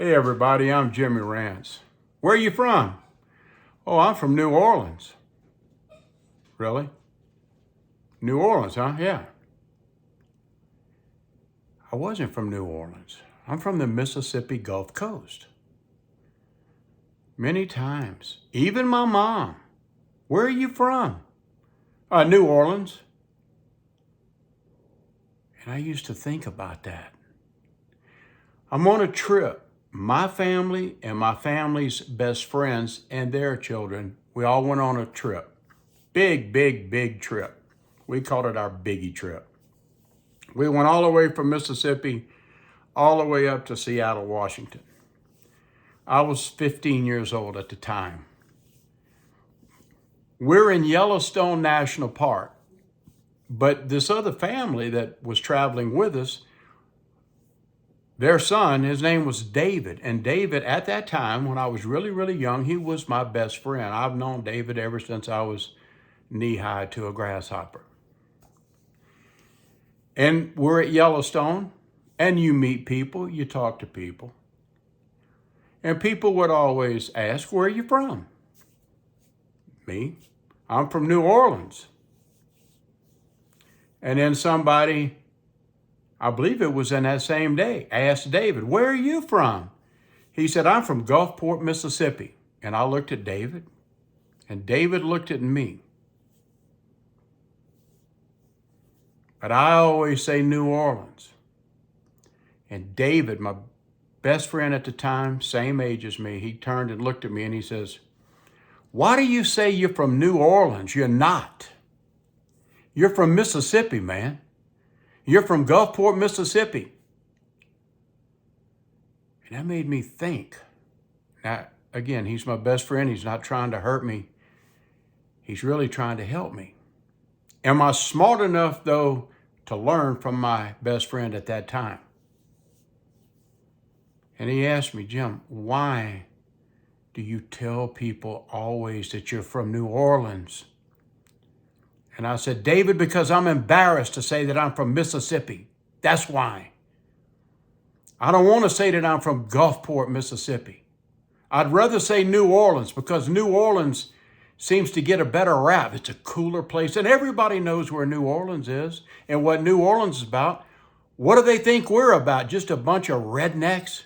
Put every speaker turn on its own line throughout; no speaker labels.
Hey everybody, I'm Jimmy Rance. Where are you from? Oh, I'm from New Orleans. Really? New Orleans, huh? Yeah. I wasn't from New Orleans. I'm from the Mississippi Gulf Coast. Many times. Even my mom. Where are you from? New Orleans. And I used to think about that. I'm on a trip. My family and my family's best friends and their children, we all went on a trip. Big trip. We called it our biggie trip. We went all the way from Mississippi all the way up to Seattle, Washington. I was 15 years old at the time. We're in Yellowstone National Park, but this other family that was traveling with us, their son, his name was David. And David, at that time, when I was really young, he was my best friend. I've known David ever since I was knee-high to a grasshopper. And we're at Yellowstone, and you meet people, you talk to people. And people would always ask, where are you from? Me? I'm from New Orleans. And then somebody, I believe it was in that same day, asked David, where are you from? He said, I'm from Gulfport, Mississippi. And I looked at David, and David looked at me. But I always say New Orleans. And David, my best friend at the time, same age as me, he turned and looked at me and he says, why do you say you're from New Orleans? You're not. You're from Mississippi, man. You're from Gulfport, Mississippi. And that made me think. Now, again, he's my best friend. He's not trying to hurt me. He's really trying to help me. Am I smart enough, though, to learn from my best friend at that time? And he asked me, Jim, why do you tell people always that you're from New Orleans? And I said, David, because I'm embarrassed to say that I'm from Mississippi. That's why. I don't want to say that I'm from Gulfport, Mississippi. I'd rather say New Orleans because New Orleans seems to get a better rap. It's a cooler place, and everybody knows where New Orleans is and what New Orleans is about. What do they think we're about? Just a bunch of rednecks?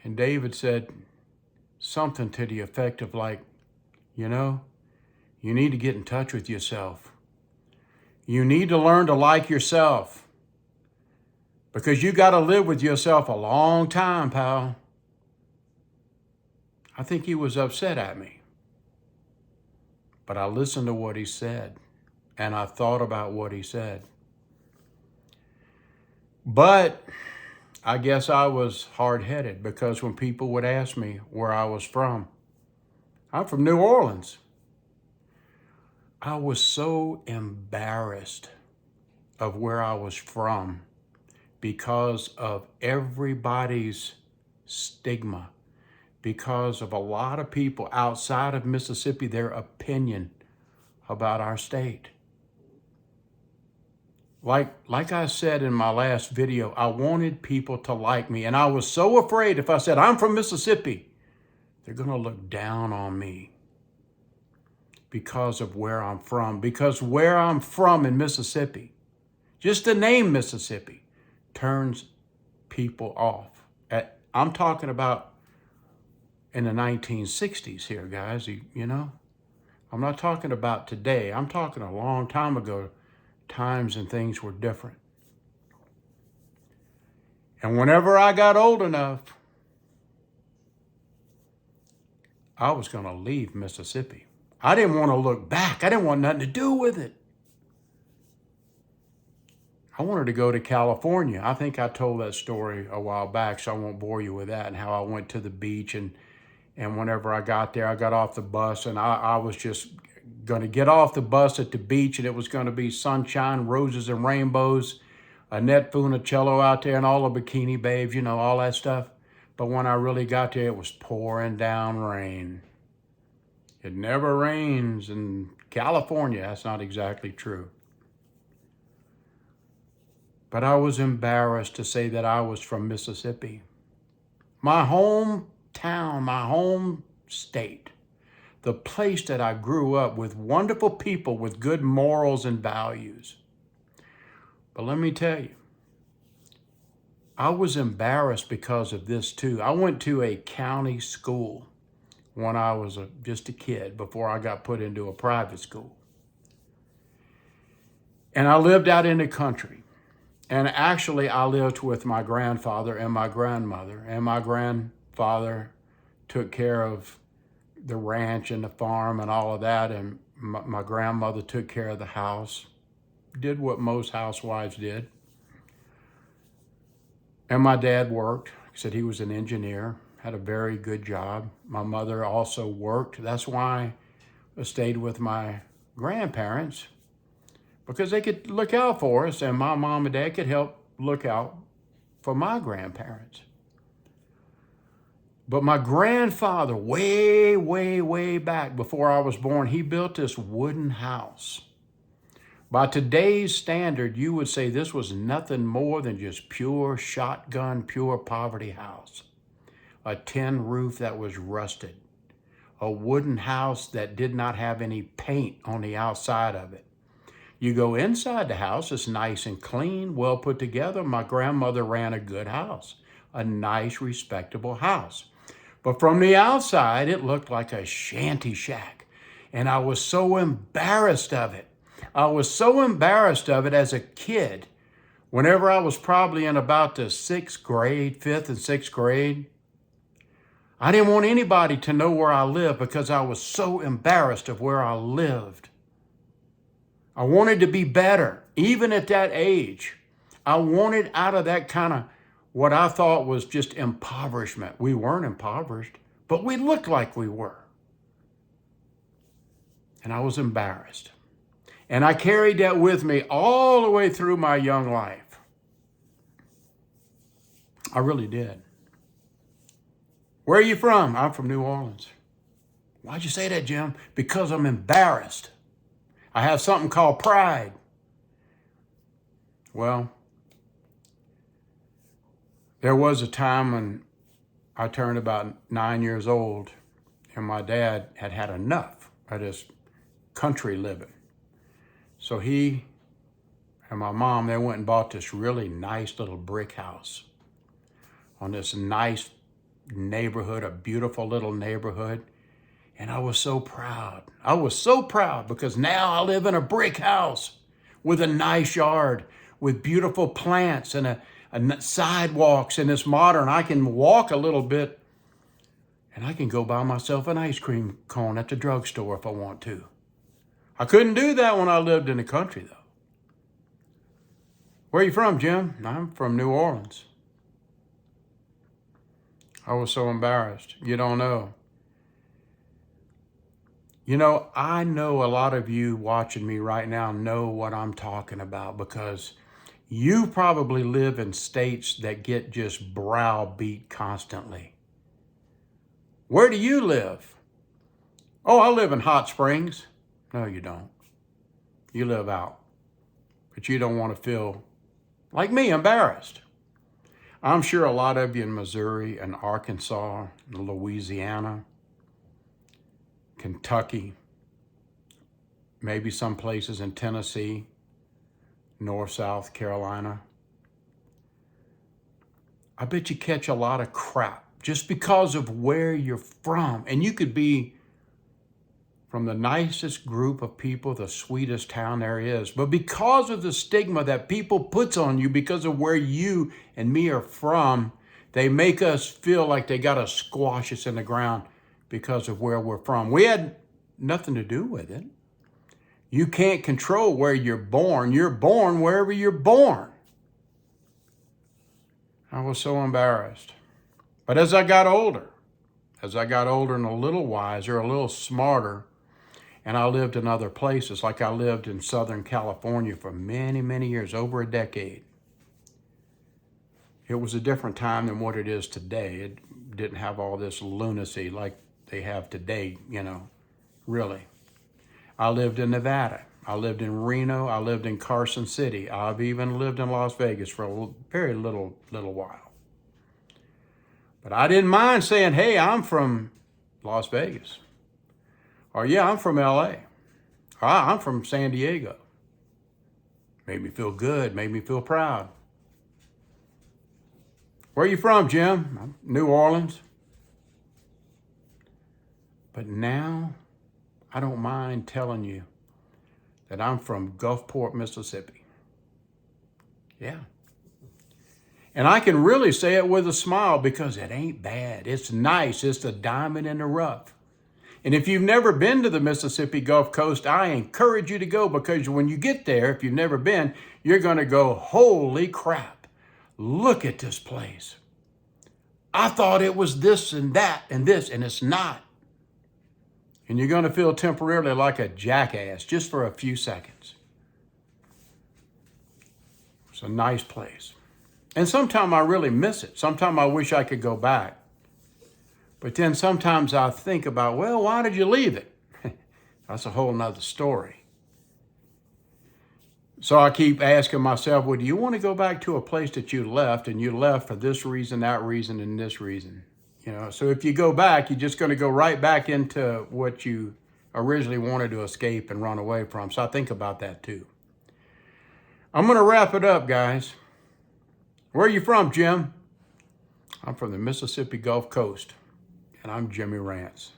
And David said something to the effect of like, you know, you need to get in touch with yourself. You need to learn to like yourself because you got to live with yourself a long time, pal. I think he was upset at me, but I listened to what he said and I thought about what he said. But I guess I was hard-headed because when people would ask me where I was from, I'm from New Orleans. I was so embarrassed of where I was from because of everybody's stigma, because of a lot of people outside of Mississippi, their opinion about our state. Like I said in my last video, I wanted people to like me, and I was so afraid if I said I'm from Mississippi, they're going to look down on me because of where I'm from. Because where I'm from in Mississippi, just the name Mississippi, turns people off. I'm talking about in the 1960s here, guys, you know? I'm not talking about today. I'm talking a long time ago. Times and things were different. And whenever I got old enough, I was going to leave Mississippi. I didn't want to look back. I didn't want nothing to do with it. I wanted to go to California. I think I told that story a while back, so I won't bore you with that, and how I went to the beach, and whenever I got there, I got off the bus, and I was just going to get off the bus at the beach, and it was going to be sunshine, roses and rainbows, Annette Funicello out there, and all the bikini babes, you know, all that stuff. But when I really got there, it was pouring down rain. It never rains in California. That's not exactly true. but I was embarrassed to say that I was from Mississippi. My hometown, my home state, the place that I grew up with wonderful people with good morals and values. But let me tell you, I was embarrassed because of this too. I went to a county school when I was just a kid before I got put into a private school. And I lived out in the country. And actually, I lived with my grandfather and my grandmother. And my grandfather took care of the ranch and the farm and all of that. And my grandmother took care of the house, did what most housewives did. And my dad worked. He said he was an engineer, had a very good job. My mother also worked. That's why I stayed with my grandparents, because they could look out for us, and my mom and dad could help look out for my grandparents. But my grandfather, way, way, way back before I was born, he built this wooden house. By today's standard, you would say this was nothing more than just pure shotgun, pure poverty house. A tin roof that was rusted. A wooden house that did not have any paint on the outside of it. You go inside the house, it's nice and clean, well put together. My grandmother ran a good house, a nice, respectable house. But from the outside, it looked like a shanty shack. And I was so embarrassed of it. I was so embarrassed of it as a kid. Whenever I was probably in about the 6th grade, 5th and 6th grade, I didn't want anybody to know where I lived because I was so embarrassed of where I lived. I wanted to be better, even at that age. I wanted out of that kind of what I thought was just impoverishment. We weren't impoverished, but we looked like we were. And I was embarrassed. And I carried that with me all the way through my young life. I really did. Where are you from? I'm from New Orleans. Why'd you say that, Jim? Because I'm embarrassed. I have something called pride. Well, there was a time when I turned about 9 years old, and my dad had had enough of this country living. So he and my mom, they went and bought this really nice little brick house on this nice neighborhood, a beautiful little neighborhood. And I was so proud. I was so proud because now I live in a brick house with a nice yard, with beautiful plants and sidewalks, and it's modern. I can walk a little bit and I can go buy myself an ice cream cone at the drugstore if I want to. I couldn't do that when I lived in the country, though. Where are you from, Jim? I'm from New Orleans. I was so embarrassed. You don't know. You know, I know a lot of you watching me right now know what I'm talking about because you probably live in states that get just browbeat constantly. Where do you live? Oh, I live in Hot Springs. No, you don't. You live out. But you don't want to feel, like me, embarrassed. I'm sure a lot of you in Missouri and Arkansas, and Louisiana, Kentucky, maybe some places in Tennessee, North, South Carolina. I bet you catch a lot of crap just because of where you're from. And you could be from the nicest group of people, the sweetest town there is. But because of the stigma that people puts on you because of where you and me are from, they make us feel like they got to squash us in the ground because of where we're from. We had nothing to do with it. You can't control where you're born. You're born wherever you're born. I was so embarrassed. But as I got older and a little wiser, a little smarter, and I lived in other places, like I lived in Southern California for many, many years, over a decade. It was a different time than what it is today. It didn't have all this lunacy like they have today, really. I lived in Nevada. I lived in Reno. I lived in Carson City. I've even lived in Las Vegas for a very little while. But I didn't mind saying, hey, I'm from Las Vegas. Or yeah, I'm from LA. I'm from San Diego. Made me feel good, made me feel proud. Where are you from, Jim? New Orleans. But now I don't mind telling you that I'm from Gulfport, Mississippi. Yeah. And I can really say it with a smile because it ain't bad. It's nice. It's a diamond in the rough. And if you've never been to the Mississippi Gulf Coast, I encourage you to go, because when you get there, if you've never been, you're going to go, holy crap, look at this place. I thought it was this and that and this, and it's not. And you're going to feel temporarily like a jackass just for a few seconds. It's a nice place. And sometimes I really miss it. Sometimes I wish I could go back. But then sometimes I think about, well, why did you leave it? That's a whole nother story. So I keep asking myself, well, do you want to go back to a place that you left, and you left for this reason, that reason, and this reason? So if you go back, you're just going to go right back into what you originally wanted to escape and run away from. So I think about that too. I'm going to wrap it up, guys. Where are you from, Jim? I'm from the Mississippi Gulf Coast, and I'm Jimmy Rantz.